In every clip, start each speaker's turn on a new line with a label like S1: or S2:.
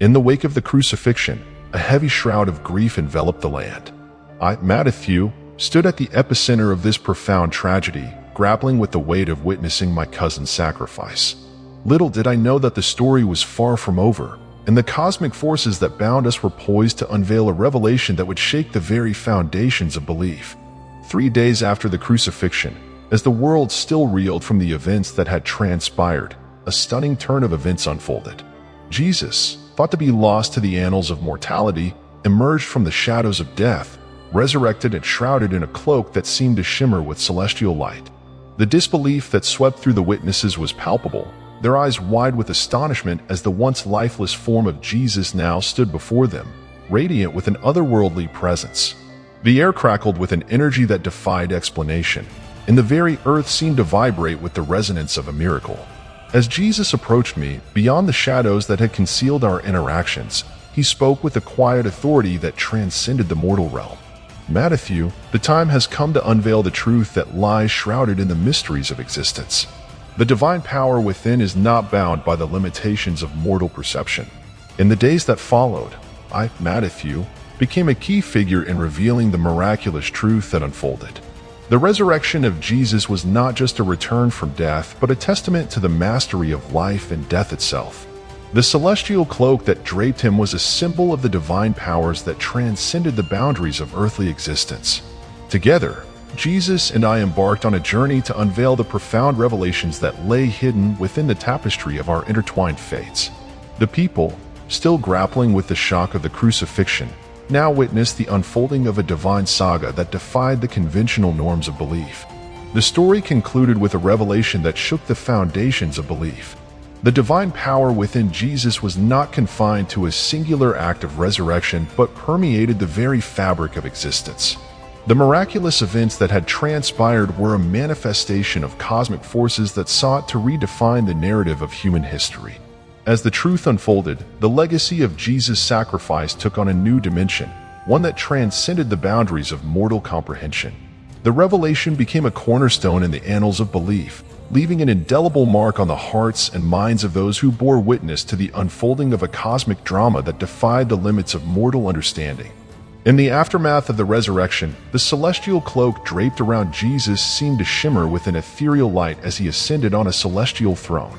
S1: In the wake of the crucifixion, a heavy shroud of grief enveloped the land. I, Matthew, stood at the epicenter of this profound tragedy, grappling with the weight of witnessing my cousin's sacrifice. Little did I know that the story was far from over, and the cosmic forces that bound us were poised to unveil a revelation that would shake the very foundations of belief. 3 days after the crucifixion, as the world still reeled from the events that had transpired, a stunning turn of events unfolded. Jesus, thought to be lost to the annals of mortality, emerged from the shadows of death, resurrected and shrouded in a cloak that seemed to shimmer with celestial light. The disbelief that swept through the witnesses was palpable, their eyes wide with astonishment as the once lifeless form of Jesus now stood before them, radiant with an otherworldly presence. The air crackled with an energy that defied explanation, and the very earth seemed to vibrate with the resonance of a miracle. As Jesus approached me, beyond the shadows that had concealed our interactions, he spoke with a quiet authority that transcended the mortal realm. Matthew, the time has come to unveil the truth that lies shrouded in the mysteries of existence. The divine power within is not bound by the limitations of mortal perception. In the days that followed, I, Matthew, became a key figure in revealing the miraculous truth that unfolded. The resurrection of Jesus was not just a return from death, but a testament to the mastery of life and death itself. The celestial cloak that draped him was a symbol of the divine powers that transcended the boundaries of earthly existence. Together, Jesus and I embarked on a journey to unveil the profound revelations that lay hidden within the tapestry of our intertwined fates. The people, still grappling with the shock of the crucifixion, now witnessed the unfolding of a divine saga that defied the conventional norms of belief. The story concluded with a revelation that shook the foundations of belief. The divine power within Jesus was not confined to a singular act of resurrection, but permeated the very fabric of existence. The miraculous events that had transpired were a manifestation of cosmic forces that sought to redefine the narrative of human history. As the truth unfolded, the legacy of Jesus' sacrifice took on a new dimension, one that transcended the boundaries of mortal comprehension. The revelation became a cornerstone in the annals of belief, leaving an indelible mark on the hearts and minds of those who bore witness to the unfolding of a cosmic drama that defied the limits of mortal understanding. In the aftermath of the resurrection, the celestial cloak draped around Jesus seemed to shimmer with an ethereal light as he ascended on a celestial throne.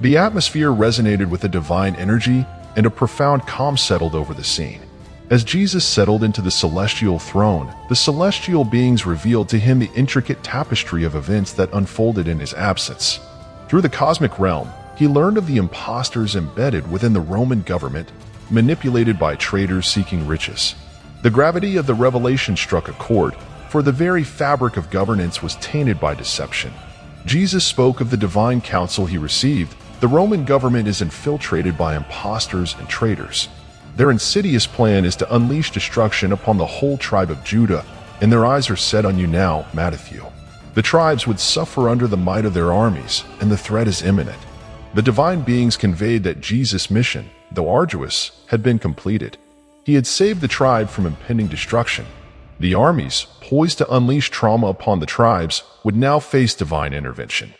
S1: The atmosphere resonated with a divine energy, and a profound calm settled over the scene. As Jesus settled into the celestial throne, the celestial beings revealed to him the intricate tapestry of events that unfolded in his absence. Through the cosmic realm, he learned of the impostors embedded within the Roman government, manipulated by traitors seeking riches. The gravity of the revelation struck a chord, for the very fabric of governance was tainted by deception. Jesus spoke of the divine counsel he received. The Roman government is infiltrated by impostors and traitors. Their insidious plan is to unleash destruction upon the whole tribe of Judah, and their eyes are set on you now, Matthew. The tribes would suffer under the might of their armies, and the threat is imminent. The divine beings conveyed that Jesus' mission, though arduous, had been completed. He had saved the tribe from impending destruction. The armies, poised to unleash trauma upon the tribes, would now face divine intervention.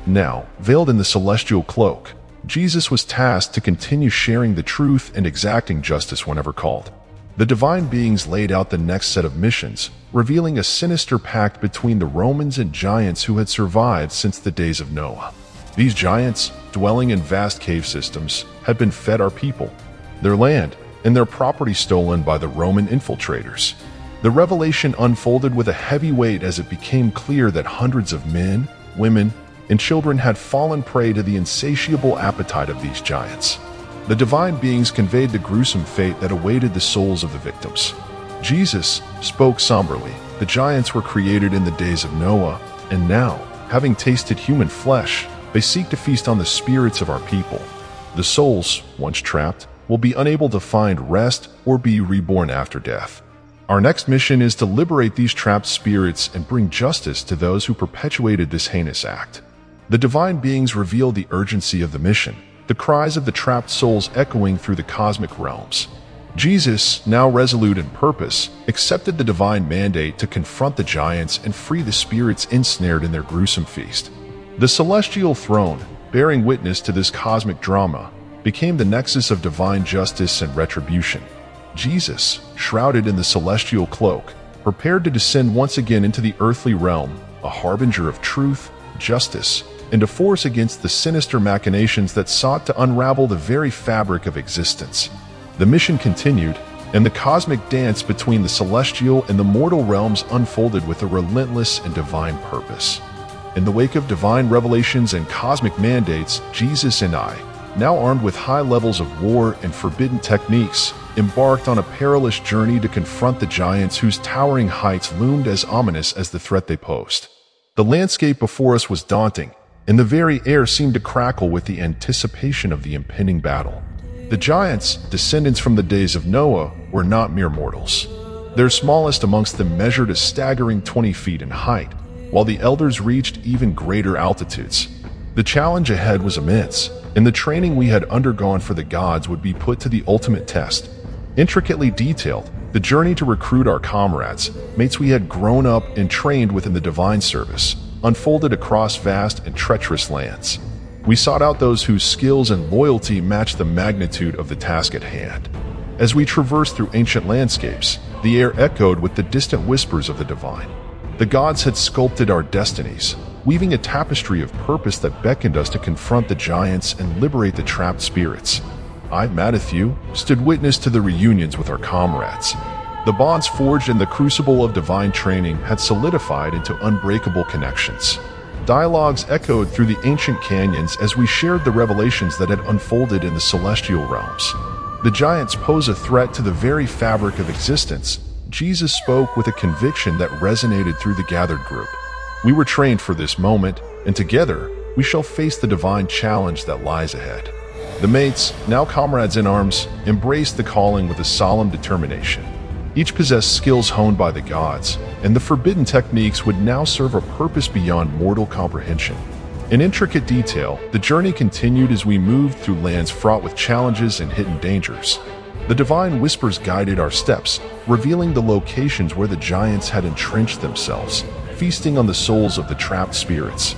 S1: Now, veiled in the celestial cloak, Jesus was tasked to continue sharing the truth and exacting justice whenever called. The divine beings laid out the next set of missions, revealing a sinister pact between the Romans and giants who had survived since the days of Noah. These giants, dwelling in vast cave systems, had been fed our people, their land, and their property stolen by the Roman infiltrators. The revelation unfolded with a heavy weight as it became clear that hundreds of men, women, and children had fallen prey to the insatiable appetite of these giants. The divine beings conveyed the gruesome fate that awaited the souls of the victims. Jesus spoke somberly. The giants were created in the days of Noah, and now, having tasted human flesh, they seek to feast on the spirits of our people. The souls, once trapped, will be unable to find rest or be reborn after death. Our next mission is to liberate these trapped spirits and bring justice to those who perpetuated this heinous act. The divine beings reveal the urgency of the mission, the cries of the trapped souls echoing through the cosmic realms. Jesus, now resolute in purpose, accepted the divine mandate to confront the giants and free the spirits ensnared in their gruesome feast. The celestial throne, bearing witness to this cosmic drama, became the nexus of divine justice and retribution. Jesus, shrouded in the celestial cloak, prepared to descend once again into the earthly realm, a harbinger of truth, justice, and a force against the sinister machinations that sought to unravel the very fabric of existence. The mission continued, and the cosmic dance between the celestial and the mortal realms unfolded with a relentless and divine purpose. In the wake of divine revelations and cosmic mandates, Jesus and I, now armed with high levels of war and forbidden techniques, embarked on a perilous journey to confront the giants whose towering heights loomed as ominous as the threat they posed. The landscape before us was daunting, and the very air seemed to crackle with the anticipation of the impending battle. The giants, descendants from the days of Noah, were not mere mortals. Their smallest amongst them measured a staggering 20 feet in height, while the elders reached even greater altitudes. The challenge ahead was immense, and the training we had undergone for the gods would be put to the ultimate test. Intricately detailed, the journey to recruit our comrades, mates we had grown up and trained within the divine service, unfolded across vast and treacherous lands. We sought out those whose skills and loyalty matched the magnitude of the task at hand. As we traversed through ancient landscapes, the air echoed with the distant whispers of the divine. The gods had sculpted our destinies, weaving a tapestry of purpose that beckoned us to confront the giants and liberate the trapped spirits. I, Matthew, stood witness to the reunions with our comrades. The bonds forged in the crucible of divine training had solidified into unbreakable connections. Dialogues echoed through the ancient canyons as we shared the revelations that had unfolded in the celestial realms. The giants pose a threat to the very fabric of existence. Jesus spoke with a conviction that resonated through the gathered group. We were trained for this moment, and together we shall face the divine challenge that lies ahead. The mates, now comrades in arms, embraced the calling with a solemn determination. Each possessed skills honed by the gods, and the forbidden techniques would now serve a purpose beyond mortal comprehension. In intricate detail, the journey continued as we moved through lands fraught with challenges and hidden dangers. The divine whispers guided our steps, revealing the locations where the giants had entrenched themselves, feasting on the souls of the trapped spirits.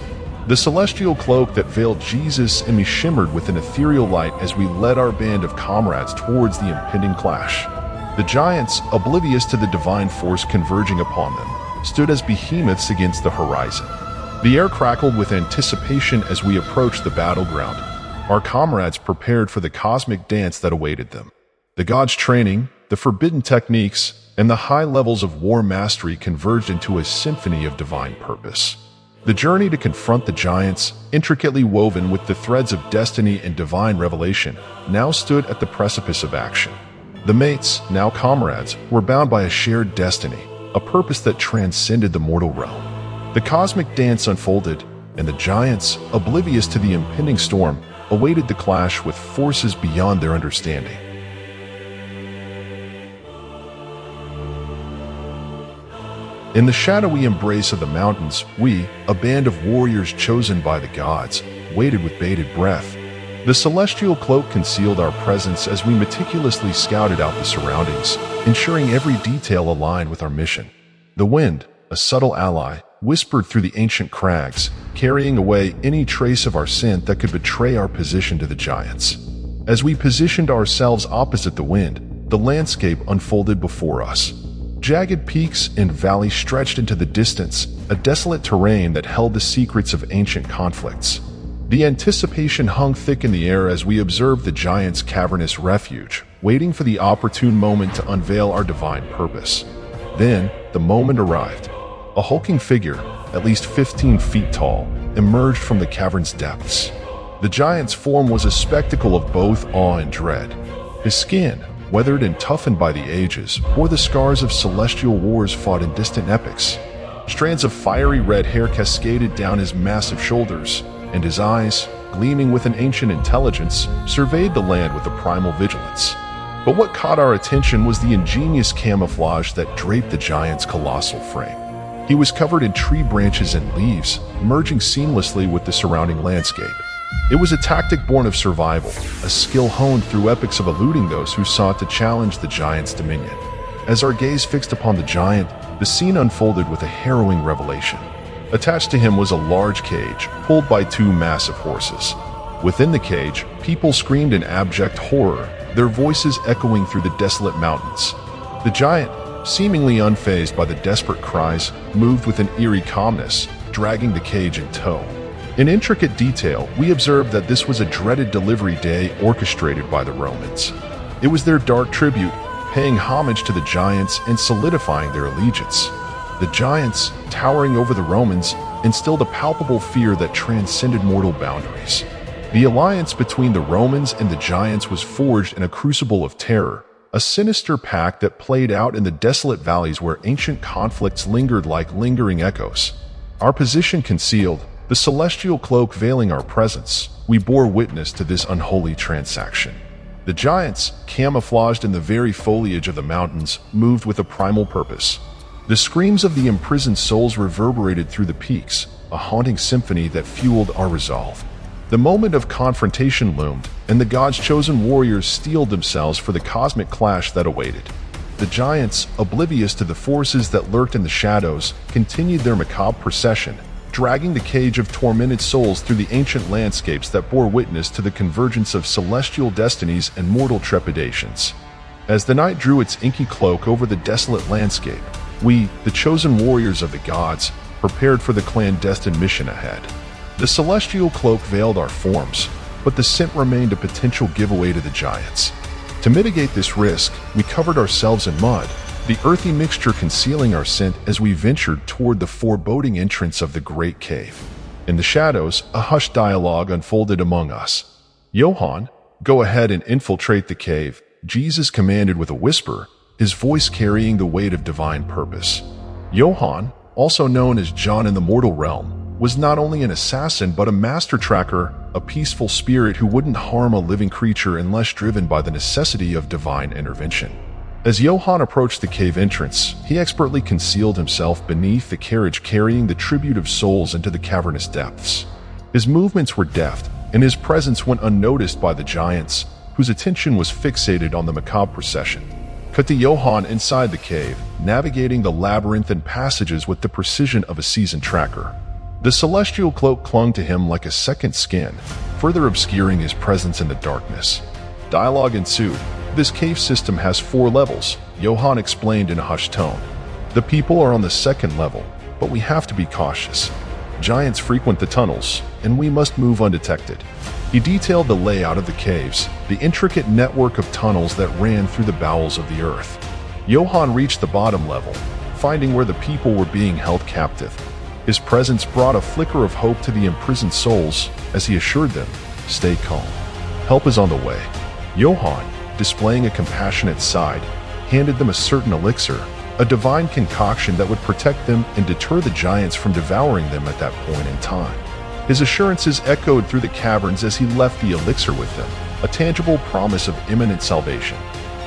S1: The celestial cloak that veiled Jesus and me shimmered with an ethereal light as we led our band of comrades towards the impending clash. The giants, oblivious to the divine force converging upon them, stood as behemoths against the horizon. The air crackled with anticipation as we approached the battleground. Our comrades prepared for the cosmic dance that awaited them. The gods' training, the forbidden techniques, and the high levels of war mastery converged into a symphony of divine purpose. The journey to confront the giants, intricately woven with the threads of destiny and divine revelation, now stood at the precipice of action. The mates, now comrades, were bound by a shared destiny, a purpose that transcended the mortal realm. The cosmic dance unfolded, and the giants, oblivious to the impending storm, awaited the clash with forces beyond their understanding. In the shadowy embrace of the mountains, we, a band of warriors chosen by the gods, waited with bated breath. The celestial cloak concealed our presence as we meticulously scouted out the surroundings, ensuring every detail aligned with our mission. The wind, a subtle ally, whispered through the ancient crags, carrying away any trace of our scent that could betray our position to the giants. As we positioned ourselves opposite the wind, the landscape unfolded before us. Jagged peaks and valleys stretched into the distance, a desolate terrain that held the secrets of ancient conflicts. The anticipation hung thick in the air as we observed the giants' cavernous refuge, waiting for the opportune moment to unveil our divine purpose. Then, the moment arrived. A hulking figure, at least 15 feet tall, emerged from the cavern's depths. The giant's form was a spectacle of both awe and dread. His skin, weathered and toughened by the ages, bore the scars of celestial wars fought in distant epochs. Strands of fiery red hair cascaded down his massive shoulders, and his eyes, gleaming with an ancient intelligence, surveyed the land with a primal vigilance. But what caught our attention was the ingenious camouflage that draped the giant's colossal frame. He was covered in tree branches and leaves, merging seamlessly with the surrounding landscape. It was a tactic born of survival, a skill honed through epochs of eluding those who sought to challenge the giant's dominion. As our gaze fixed upon the giant, the scene unfolded with a harrowing revelation. Attached to him was a large cage, pulled by two massive horses. Within the cage, people screamed in abject horror, their voices echoing through the desolate mountains. The giant, seemingly unfazed by the desperate cries, moved with an eerie calmness, dragging the cage in tow. In intricate detail, we observed that this was a dreaded delivery day orchestrated by the Romans. It was their dark tribute, paying homage to the giants and solidifying their allegiance. The giants, towering over the Romans, instilled a palpable fear that transcended mortal boundaries. The alliance between the Romans and the giants was forged in a crucible of terror, a sinister pact that played out in the desolate valleys where ancient conflicts lingered like lingering echoes. Our position concealed, the celestial cloak veiling our presence, we bore witness to this unholy transaction. The giants, camouflaged in the very foliage of the mountains, moved with a primal purpose. The screams of the imprisoned souls reverberated through the peaks, a haunting symphony that fueled our resolve. The moment of confrontation loomed, and the gods' chosen warriors steeled themselves for the cosmic clash that awaited. The giants, oblivious to the forces that lurked in the shadows, continued their macabre procession, dragging the cage of tormented souls through the ancient landscapes that bore witness to the convergence of celestial destinies and mortal trepidations. As the night drew its inky cloak over the desolate landscape, we, the chosen warriors of the gods, prepared for the clandestine mission ahead. The celestial cloak veiled our forms, but the scent remained a potential giveaway to the giants. To mitigate this risk, we covered ourselves in mud, the earthy mixture concealing our scent as we ventured toward the foreboding entrance of the great cave. In the shadows, a hushed dialogue unfolded among us. "Johann, go ahead and infiltrate the cave," Jesus commanded with a whisper, his voice carrying the weight of divine purpose. Johann, also known as John in the mortal realm, was not only an assassin but a master tracker, a peaceful spirit who wouldn't harm a living creature unless driven by the necessity of divine intervention. As Johann approached the cave entrance, he expertly concealed himself beneath the carriage carrying the tribute of souls into the cavernous depths. His movements were deft, and his presence went unnoticed by the giants, whose attention was fixated on the macabre procession. Cut to Johann inside the cave, navigating the labyrinthine passages with the precision of a seasoned tracker. The celestial cloak clung to him like a second skin, further obscuring his presence in the darkness. Dialogue ensued. "This cave system has 4 levels," Johann explained in a hushed tone. "The people are on the 2nd level, but we have to be cautious. Giants frequent the tunnels, and we must move undetected." He detailed the layout of the caves, the intricate network of tunnels that ran through the bowels of the earth. Johann reached the bottom level, finding where the people were being held captive. His presence brought a flicker of hope to the imprisoned souls as he assured them, "Stay calm. Help is on the way." Johann, displaying a compassionate side, handed them a certain elixir, a divine concoction that would protect them and deter the giants from devouring them at that point in time. His assurances echoed through the caverns as he left the elixir with them, a tangible promise of imminent salvation.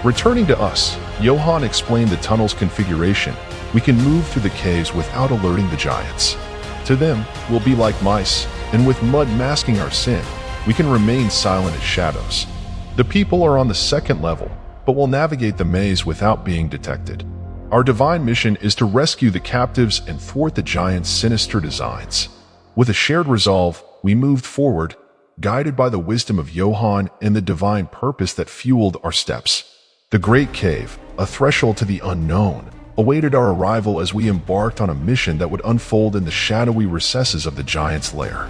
S1: Returning to us, Johann explained the tunnel's configuration. "We can move through the caves without alerting the giants. To them, we'll be like mice, and with mud masking our sin, we can remain silent as shadows. The people are on the 2nd level, but will navigate the maze without being detected. Our divine mission is to rescue the captives and thwart the giants' sinister designs." With a shared resolve, we moved forward, guided by the wisdom of Johann and the divine purpose that fueled our steps. The great cave, a threshold to the unknown, awaited our arrival as we embarked on a mission that would unfold in the shadowy recesses of the giant's lair.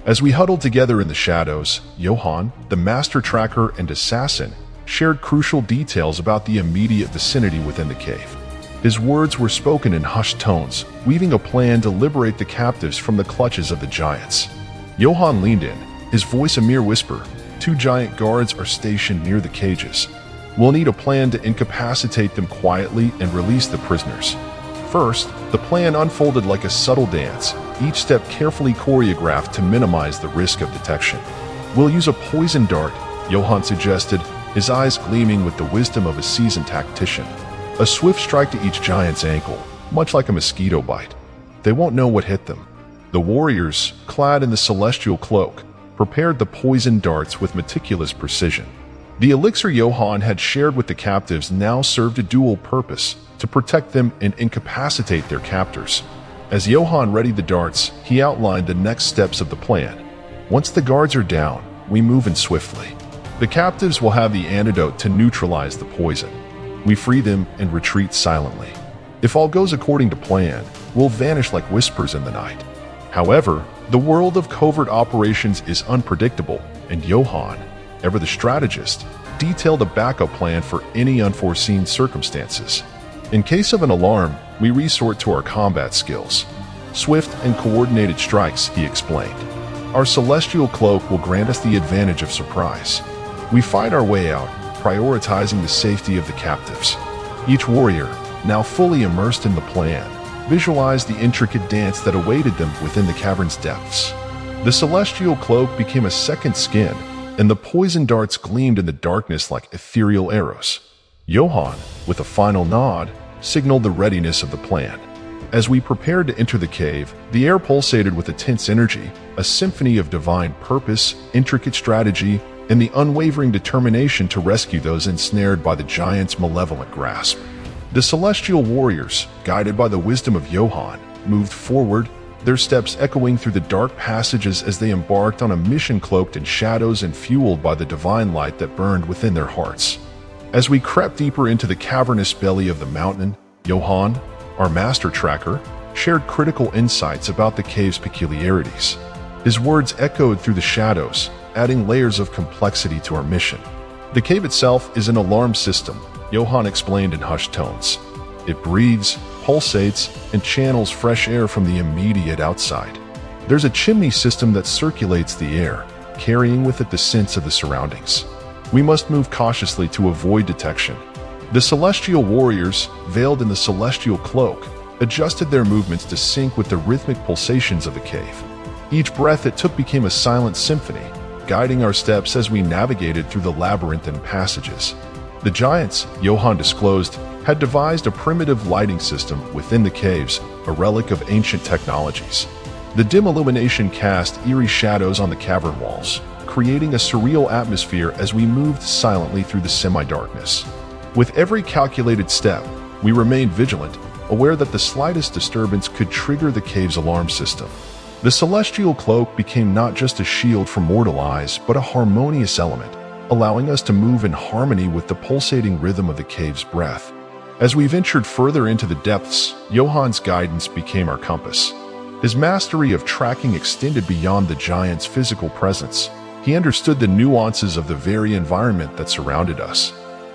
S1: As we huddled together in the shadows, Johann, the master tracker and assassin, shared crucial details about the immediate vicinity within the cave. His words were spoken in hushed tones, weaving a plan to liberate the captives from the clutches of the giants. Johann leaned in, his voice a mere whisper. "2 giant guards are stationed near the cages. We'll need a plan to incapacitate them quietly and release the prisoners." First, the plan unfolded like a subtle dance, each step carefully choreographed to minimize the risk of detection. "We'll use a poison dart," Johann suggested, his eyes gleaming with the wisdom of a seasoned tactician. "A swift strike to each giant's ankle, much like a mosquito bite. They won't know what hit them." The warriors, clad in the celestial cloak, prepared the poison darts with meticulous precision. The elixir Johann had shared with the captives now served a dual purpose, to protect them and incapacitate their captors. As Johann readied the darts, he outlined the next steps of the plan. Once the guards are down, we move in swiftly. The captives will have the antidote to neutralize the poison. We free them and retreat silently. If all goes according to plan, we'll vanish like whispers in the night. However, the world of covert operations is unpredictable, and Johann, ever the strategist, detailed a backup plan for any unforeseen circumstances. In case of an alarm, we resort to our combat skills. Swift and coordinated strikes, he explained. Our celestial cloak will grant us the advantage of surprise. We fight our way out, prioritizing the safety of the captives. Each warrior, now fully immersed in the plan, visualized the intricate dance that awaited them within the cavern's depths. The celestial cloak became a second skin, and the poison darts gleamed in the darkness like ethereal arrows. Johann, with a final nod, signaled the readiness of the plan. As we prepared to enter the cave, the air pulsated with intense energy, a symphony of divine purpose, intricate strategy, and the unwavering determination to rescue those ensnared by the giant's malevolent grasp. The celestial warriors, guided by the wisdom of Johann, moved forward, their steps echoing through the dark passages as they embarked on a mission cloaked in shadows and fueled by the divine light that burned within their hearts. As we crept deeper into the cavernous belly of the mountain, Johann, our master tracker, shared critical insights about the cave's peculiarities. His words echoed through the shadows, adding layers of complexity to our mission. The cave itself is an alarm system, Johann explained in hushed tones. It breathes, pulsates, and channels fresh air from the immediate outside. There's a chimney system that circulates the air, carrying with it the sense of the surroundings. We must move cautiously to avoid detection. The celestial warriors, veiled in the celestial cloak, adjusted their movements to sync with the rhythmic pulsations of the cave. Each breath it took became a silent symphony, guiding our steps as we navigated through the labyrinthine passages. The giants, Johann disclosed, had devised a primitive lighting system within the caves, a relic of ancient technologies. The dim illumination cast eerie shadows on the cavern walls, creating a surreal atmosphere as we moved silently through the semi-darkness. With every calculated step, we remained vigilant, aware that the slightest disturbance could trigger the cave's alarm system. The celestial cloak became not just a shield from mortal eyes, but a harmonious element, allowing us to move in harmony with the pulsating rhythm of the cave's breath. As we ventured further into the depths, Johann's guidance became our compass. His mastery of tracking extended beyond the giant's physical presence. He understood the nuances of the very environment that surrounded us.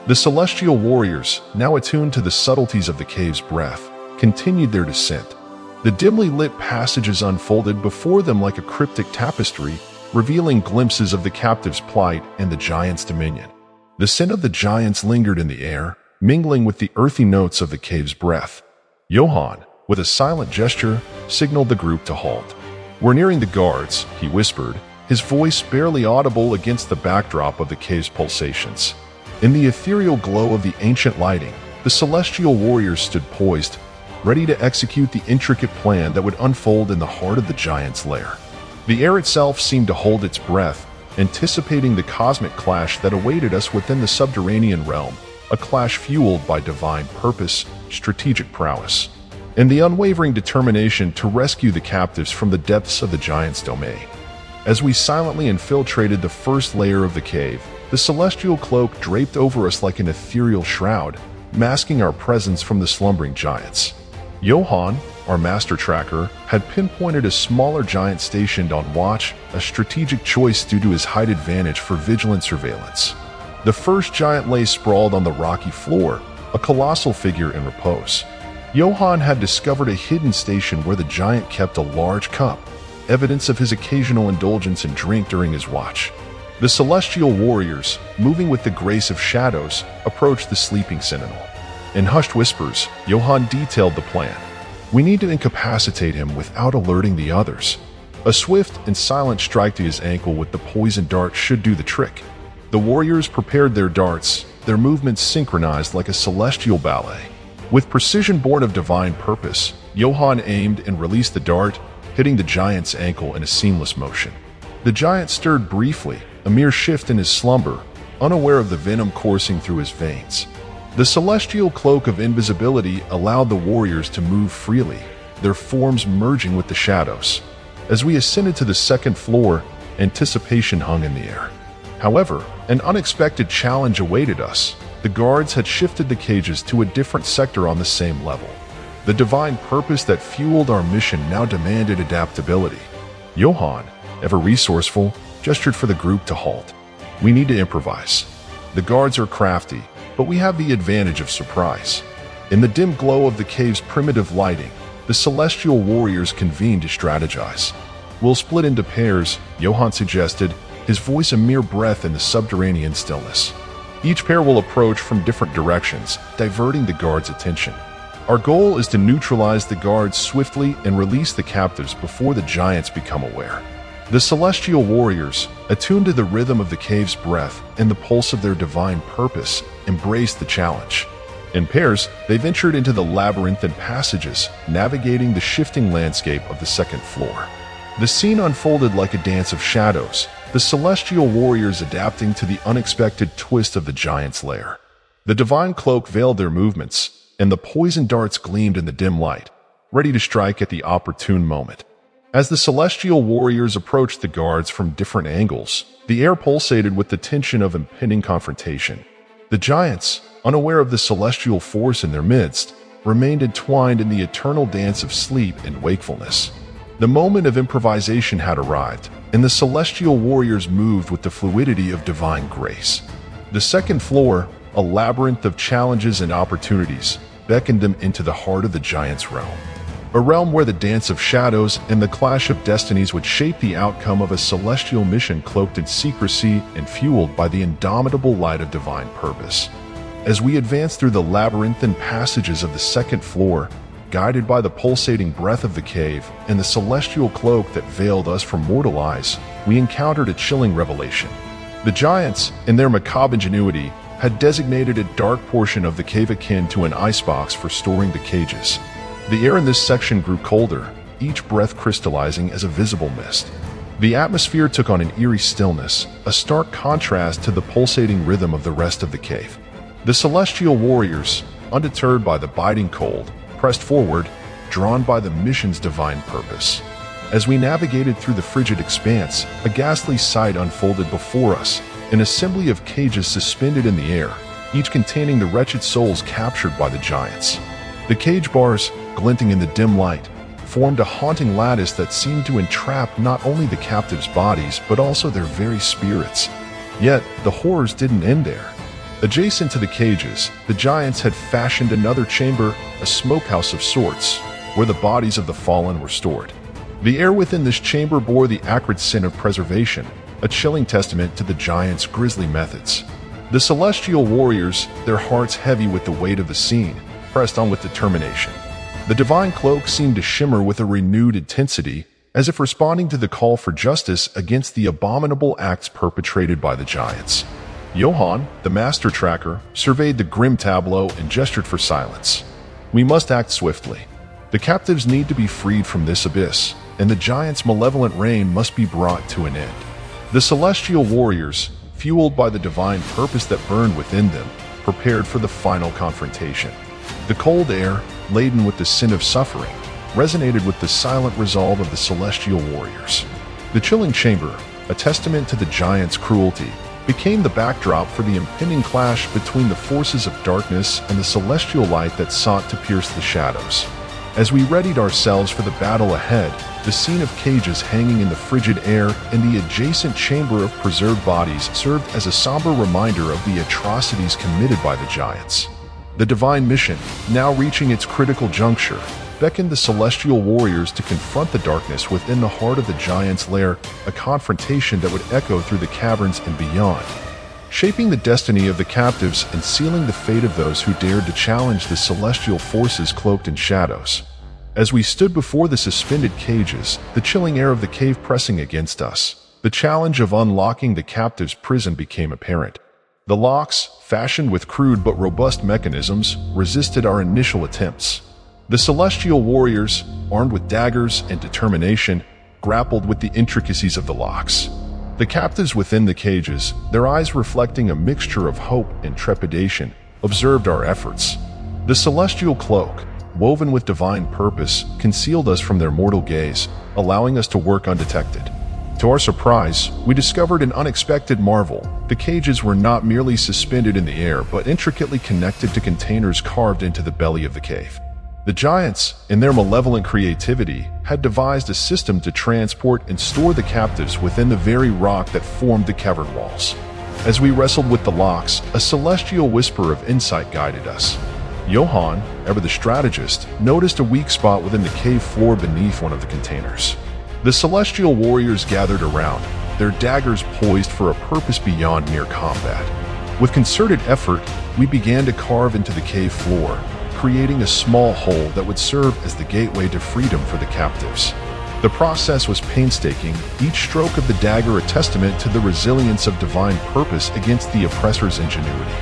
S1: The celestial warriors, now attuned to the subtleties of the cave's breath, continued their descent. The dimly lit passages unfolded before them like a cryptic tapestry, revealing glimpses of the captive's plight and the giant's dominion. The scent of the giants lingered in the air, mingling with the earthy notes of the cave's breath. Johann, with a silent gesture, signaled the group to halt. "We're nearing the guards," he whispered, his voice barely audible against the backdrop of the cave's pulsations. In the ethereal glow of the ancient lighting, the celestial warriors stood poised, ready to execute the intricate plan that would unfold in the heart of the giant's lair. The air itself seemed to hold its breath, anticipating the cosmic clash that awaited us within the subterranean realm, a clash fueled by divine purpose, strategic prowess, and the unwavering determination to rescue the captives from the depths of the giant's domain. As we silently infiltrated the first layer of the cave, the celestial cloak draped over us like an ethereal shroud, masking our presence from the slumbering giants. Johann, our master tracker, had pinpointed a smaller giant stationed on watch, a strategic choice due to his height advantage for vigilant surveillance. The first giant lay sprawled on the rocky floor, a colossal figure in repose. Johann had discovered a hidden station where the giant kept a large cup, evidence of his occasional indulgence in drink during his watch. The celestial warriors, moving with the grace of shadows, approached the sleeping sentinel. In hushed whispers, Johann detailed the plan. We need to incapacitate him without alerting the others. A swift and silent strike to his ankle with the poison dart should do the trick. The warriors prepared their darts, their movements synchronized like a celestial ballet. With precision born of divine purpose, Johann aimed and released the dart, hitting the giant's ankle in a seamless motion. The giant stirred briefly, a mere shift in his slumber, unaware of the venom coursing through his veins. The celestial cloak of invisibility allowed the warriors to move freely, their forms merging with the shadows. As we ascended to the second floor, Anticipation hung in the air. However, an unexpected challenge awaited us. The guards had shifted the cages to a different sector on the same level. The divine purpose that fueled our mission now demanded adaptability. Johann, ever resourceful, gestured for the group to halt. We need to improvise. The guards are crafty, but we have the advantage of surprise. In the dim glow of the cave's primitive lighting, the celestial warriors convened to strategize. We'll split into pairs, Johann suggested, his voice a mere breath in the subterranean stillness. Each pair will approach from different directions, diverting the guards' attention. Our goal is to neutralize the guards swiftly and release the captives before the giants become aware. The celestial warriors, attuned to the rhythm of the cave's breath and the pulse of their divine purpose, embraced the challenge. In pairs, they ventured into the labyrinthine passages, navigating the shifting landscape of the second floor. The scene unfolded like a dance of shadows, the celestial warriors adapting to the unexpected twist of the giant's lair. The divine cloak veiled their movements, and the poison darts gleamed in the dim light, ready to strike at the opportune moment. As the celestial warriors approached the guards from different angles, the air pulsated with the tension of impending confrontation. The giants, unaware of the celestial force in their midst, remained entwined in the eternal dance of sleep and wakefulness. The moment of improvisation had arrived, and the celestial warriors moved with the fluidity of divine grace. The second floor, a labyrinth of challenges and opportunities, beckoned them into the heart of the giants' realm. A realm where the dance of shadows and the clash of destinies would shape the outcome of a celestial mission cloaked in secrecy and fueled by the indomitable light of divine purpose. As we advanced through the labyrinthine passages of the second floor, guided by the pulsating breath of the cave and the celestial cloak that veiled us from mortal eyes, we encountered a chilling revelation. The giants, in their macabre ingenuity, had designated a dark portion of the cave akin to an icebox for storing the cages. The air in this section grew colder, each breath crystallizing as a visible mist. The atmosphere took on an eerie stillness, a stark contrast to the pulsating rhythm of the rest of the cave. The celestial warriors, undeterred by the biting cold, pressed forward, drawn by the mission's divine purpose. As we navigated through the frigid expanse, a ghastly sight unfolded before us, an assembly of cages suspended in the air, each containing the wretched souls captured by the giants. The cage bars, glinting in the dim light, formed a haunting lattice that seemed to entrap not only the captives' bodies but also their very spirits. Yet, the horrors didn't end there. Adjacent to the cages, the giants had fashioned another chamber, a smokehouse of sorts, where the bodies of the fallen were stored. The air within this chamber bore the acrid scent of preservation, a chilling testament to the giants' grisly methods. The celestial warriors, their hearts heavy with the weight of the scene, pressed on with determination. The divine cloak seemed to shimmer with a renewed intensity, as if responding to the call for justice against the abominable acts perpetrated by the giants. Johann, the master tracker, surveyed the grim tableau and gestured for silence. We must act swiftly. The captives need to be freed from this abyss, and the giants' malevolent reign must be brought to an end. The celestial warriors, fueled by the divine purpose that burned within them, prepared for the final confrontation. The cold air, laden with the sin of suffering, resonated with the silent resolve of the celestial warriors. The chilling chamber, a testament to the giants' cruelty, became the backdrop for the impending clash between the forces of darkness and the celestial light that sought to pierce the shadows. As we readied ourselves for the battle ahead, the scene of cages hanging in the frigid air and the adjacent chamber of preserved bodies served as a somber reminder of the atrocities committed by the giants. The divine mission, now reaching its critical juncture, beckoned the celestial warriors to confront the darkness within the heart of the giants' lair, a confrontation that would echo through the caverns and beyond, shaping the destiny of the captives and sealing the fate of those who dared to challenge the celestial forces cloaked in shadows. As we stood before the suspended cages, the chilling air of the cave pressing against us, the challenge of unlocking the captives' prison became apparent. The locks, fashioned with crude but robust mechanisms, resisted our initial attempts. The celestial warriors, armed with daggers and determination, grappled with the intricacies of the locks. The captives within the cages, their eyes reflecting a mixture of hope and trepidation, observed our efforts. The celestial cloak, woven with divine purpose, concealed us from their mortal gaze, allowing us to work undetected. To our surprise, we discovered an unexpected marvel. The cages were not merely suspended in the air, but intricately connected to containers carved into the belly of the cave. The giants, in their malevolent creativity, had devised a system to transport and store the captives within the very rock that formed the cavern walls. As we wrestled with the locks, a celestial whisper of insight guided us. Johann, ever the strategist, noticed a weak spot within the cave floor beneath one of the containers. The celestial warriors gathered around, their daggers poised for a purpose beyond mere combat. With concerted effort, we began to carve into the cave floor, creating a small hole that would serve as the gateway to freedom for the captives. The process was painstaking, each stroke of the dagger a testament to the resilience of divine purpose against the oppressor's ingenuity.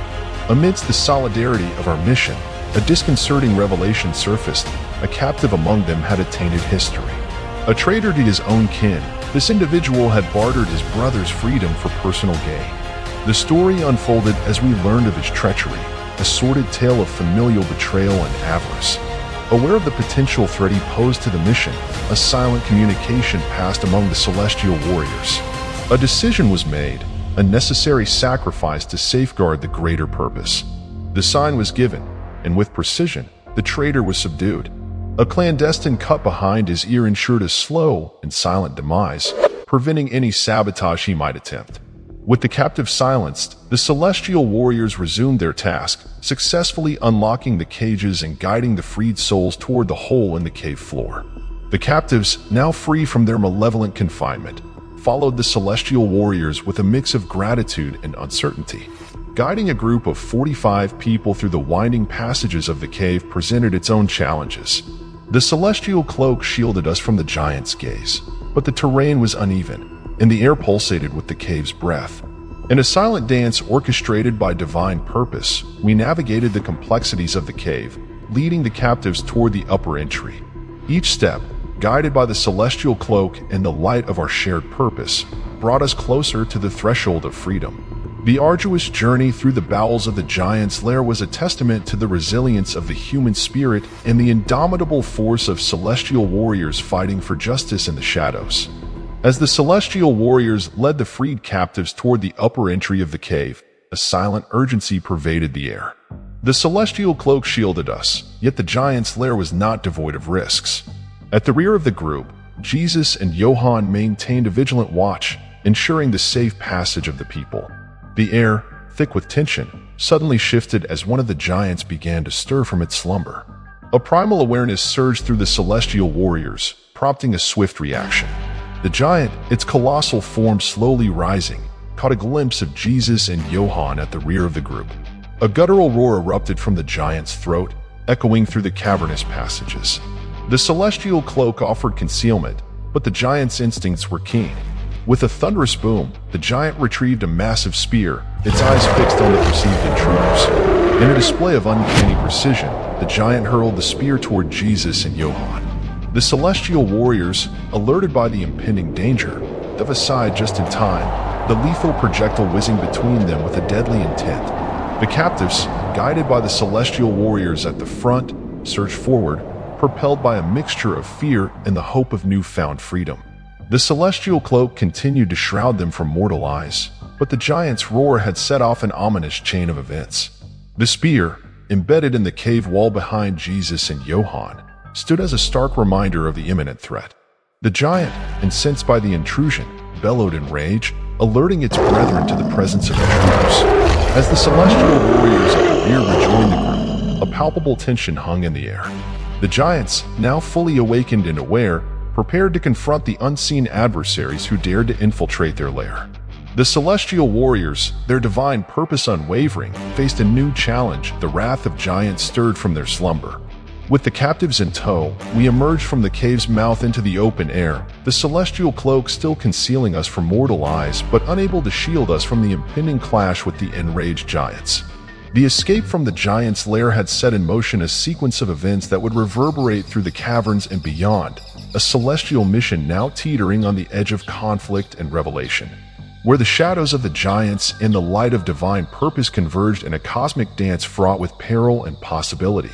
S1: Amidst the solidarity of our mission, a disconcerting revelation surfaced. A captive among them had a tainted history. A traitor to his own kin, this individual had bartered his brother's freedom for personal gain. The story unfolded as we learned of his treachery, a sordid tale of familial betrayal and avarice. Aware of the potential threat he posed to the mission, a silent communication passed among the celestial warriors. A decision was made, a necessary sacrifice to safeguard the greater purpose. The sign was given, and with precision, the traitor was subdued. A clandestine cut behind his ear ensured a slow and silent demise, preventing any sabotage he might attempt. With the captive silenced, the celestial warriors resumed their task, successfully unlocking the cages and guiding the freed souls toward the hole in the cave floor. The captives, now free from their malevolent confinement, followed the celestial warriors with a mix of gratitude and uncertainty. Guiding a group of 45 people through the winding passages of the cave presented its own challenges. The celestial cloak shielded us from the giant's gaze, but the terrain was uneven, and the air pulsated with the cave's breath. In a silent dance orchestrated by divine purpose, we navigated the complexities of the cave, leading the captives toward the upper entry. Each step, guided by the celestial cloak and the light of our shared purpose, brought us closer to the threshold of freedom. The arduous journey through the bowels of the giant's lair was a testament to the resilience of the human spirit and the indomitable force of celestial warriors fighting for justice in the shadows. As the celestial warriors led the freed captives toward the upper entry of the cave, a silent urgency pervaded the air. The celestial cloak shielded us, yet the giant's lair was not devoid of risks. At the rear of the group, Jesus and Johann maintained a vigilant watch, ensuring the safe passage of the people. The air, thick with tension, suddenly shifted as one of the giants began to stir from its slumber. A primal awareness surged through the celestial warriors, prompting a swift reaction. The giant, its colossal form slowly rising, caught a glimpse of Jesus and Johann at the rear of the group. A guttural roar erupted from the giant's throat, echoing through the cavernous passages. The celestial cloak offered concealment, but the giant's instincts were keen. With a thunderous boom, the giant retrieved a massive spear, its eyes fixed on the perceived intruders. In a display of uncanny precision, the giant hurled the spear toward Jesus and Johann. The celestial warriors, alerted by the impending danger, dove aside just in time, the lethal projectile whizzing between them with a deadly intent. The captives, guided by the celestial warriors at the front, surged forward, propelled by a mixture of fear and the hope of newfound freedom. The celestial cloak continued to shroud them from mortal eyes, but the giant's roar had set off an ominous chain of events. The spear, embedded in the cave wall behind Jesus and Johann, stood as a stark reminder of the imminent threat. The giant, incensed by the intrusion, bellowed in rage, alerting its brethren to the presence of intruders. As the celestial warriors at the rear rejoined the group, a palpable tension hung in the air. The giants, now fully awakened and aware, prepared to confront the unseen adversaries who dared to infiltrate their lair. The celestial warriors, their divine purpose unwavering, faced a new challenge. The wrath of giants stirred from their slumber. With the captives in tow, we emerged from the cave's mouth into the open air, the celestial cloak still concealing us from mortal eyes, but unable to shield us from the impending clash with the enraged giants. The escape from the giant's lair had set in motion a sequence of events that would reverberate through the caverns and beyond, a celestial mission now teetering on the edge of conflict and revelation. Where the shadows of the giants and the light of divine purpose converged in a cosmic dance fraught with peril and possibility.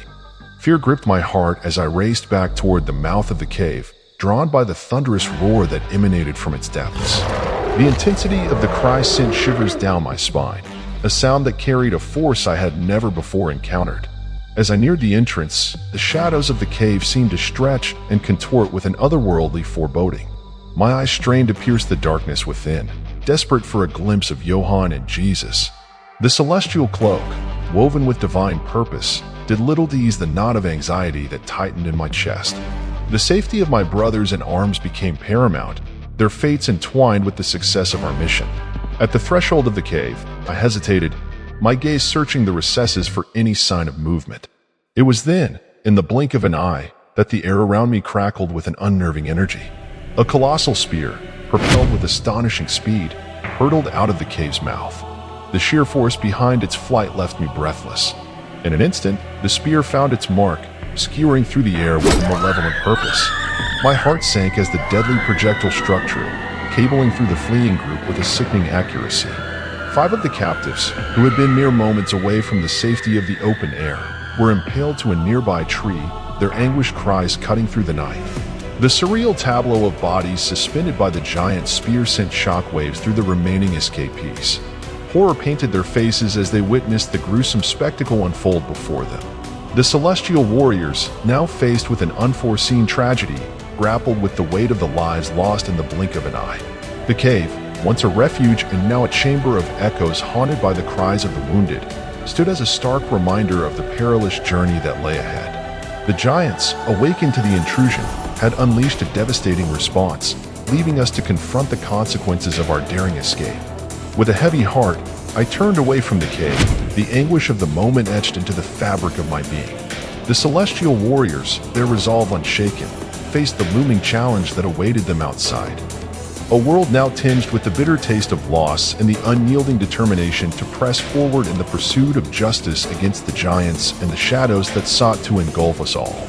S1: Fear gripped my heart as I raced back toward the mouth of the cave, drawn by the thunderous roar that emanated from its depths. The intensity of the cry sent shivers down my spine, a sound that carried a force I had never before encountered. As I neared the entrance, the shadows of the cave seemed to stretch and contort with an otherworldly foreboding. My eyes strained to pierce the darkness within, desperate for a glimpse of Johann and Jesus. The celestial cloak, woven with divine purpose, did little to ease the knot of anxiety that tightened in my chest. The safety of my brothers in arms became paramount, their fates entwined with the success of our mission. At the threshold of the cave, I hesitated, my gaze searching the recesses for any sign of movement. It was then, in the blink of an eye, that the air around me crackled with an unnerving energy. A colossal spear, propelled with astonishing speed, hurtled out of the cave's mouth. The sheer force behind its flight left me breathless. In an instant, the spear found its mark, skewering through the air with a malevolent purpose. My heart sank as the deadly projectile struck true, cabling through the fleeing group with a sickening accuracy. 5 of the captives, who had been mere moments away from the safety of the open air, were impaled to a nearby tree, their anguished cries cutting through the night. The surreal tableau of bodies suspended by the giant spear sent shockwaves through the remaining escapees. Horror painted their faces as they witnessed the gruesome spectacle unfold before them. The celestial warriors, now faced with an unforeseen tragedy, grappled with the weight of the lives lost in the blink of an eye. The cave, once a refuge and now a chamber of echoes haunted by the cries of the wounded, stood as a stark reminder of the perilous journey that lay ahead. The giants, awakened to the intrusion, had unleashed a devastating response, leaving us to confront the consequences of our daring escape. With a heavy heart, I turned away from the cave, the anguish of the moment etched into the fabric of my being. The celestial warriors, their resolve unshaken, faced the looming challenge that awaited them outside. A world now tinged with the bitter taste of loss and the unyielding determination to press forward in the pursuit of justice against the giants and the shadows that sought to engulf us all.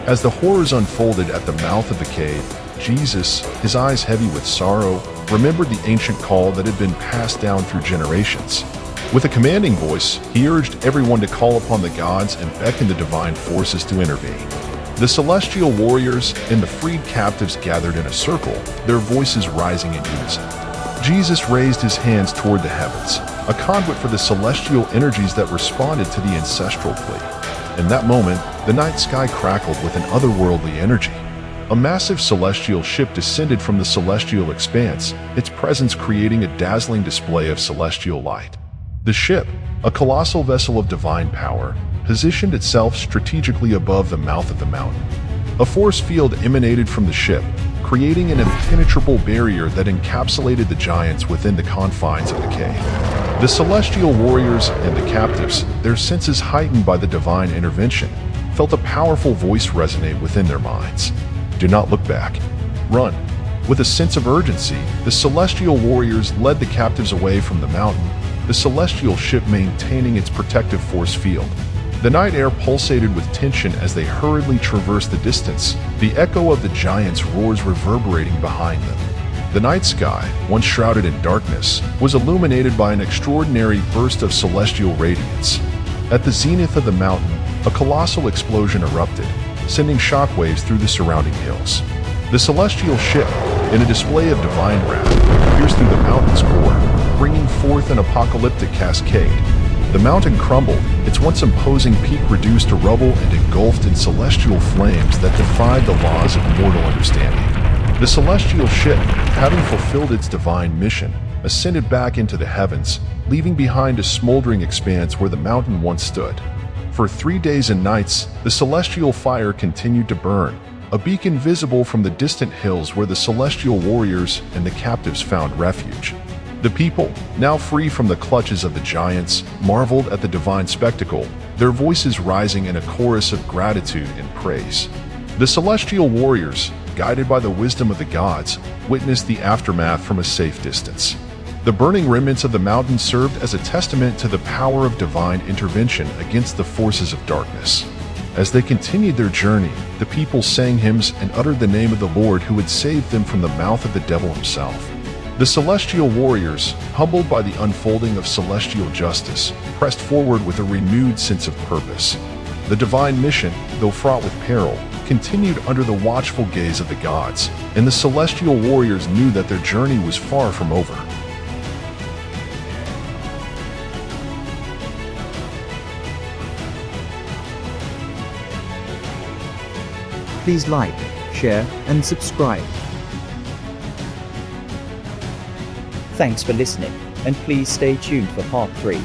S1: As the horrors unfolded at the mouth of the cave, Jesus, his eyes heavy with sorrow, remembered the ancient call that had been passed down through generations. With a commanding voice, he urged everyone to call upon the gods and beckon the divine forces to intervene. The celestial warriors and the freed captives gathered in a circle, their voices rising in unison. Jesus raised his hands toward the heavens, a conduit for the celestial energies that responded to the ancestral plea. In that moment, the night sky crackled with an otherworldly energy. A massive celestial ship descended from the celestial expanse, its presence creating a dazzling display of celestial light. The ship, a colossal vessel of divine power, positioned itself strategically above the mouth of the mountain. A force field emanated from the ship, creating an impenetrable barrier that encapsulated the giants within the confines of the cave. The celestial warriors and the captives, their senses heightened by the divine intervention, felt a powerful voice resonate within their minds. Do not look back. Run. With a sense of urgency, the celestial warriors led the captives away from the mountain, the celestial ship maintaining its protective force field. The night air pulsated with tension as they hurriedly traversed the distance, the echo of the giants' roars reverberating behind them. The night sky, once shrouded in darkness, was illuminated by an extraordinary burst of celestial radiance. At the zenith of the mountain, a colossal explosion erupted, sending shockwaves through the surrounding hills. The celestial ship, in a display of divine wrath, pierced through the mountain's core, bringing forth an apocalyptic cascade. The mountain crumbled, its once imposing peak reduced to rubble and engulfed in celestial flames that defied the laws of mortal understanding. The celestial ship, having fulfilled its divine mission, ascended back into the heavens, leaving behind a smoldering expanse where the mountain once stood. For 3 days and nights, the celestial fire continued to burn, a beacon visible from the distant hills where the celestial warriors and the captives found refuge. The people, now free from the clutches of the giants, marveled at the divine spectacle, their voices rising in a chorus of gratitude and praise. The celestial warriors, guided by the wisdom of the gods, witnessed the aftermath from a safe distance. The burning remnants of the mountain served as a testament to the power of divine intervention against the forces of darkness. As they continued their journey, the people sang hymns and uttered the name of the Lord who had saved them from the mouth of the devil himself. The celestial warriors, humbled by the unfolding of celestial justice, pressed forward with a renewed sense of purpose. The divine mission, though fraught with peril, continued under the watchful gaze of the gods, and the celestial warriors knew that their journey was far from over.
S2: Please like, share, and subscribe. Thanks for listening, and please stay tuned for part 3.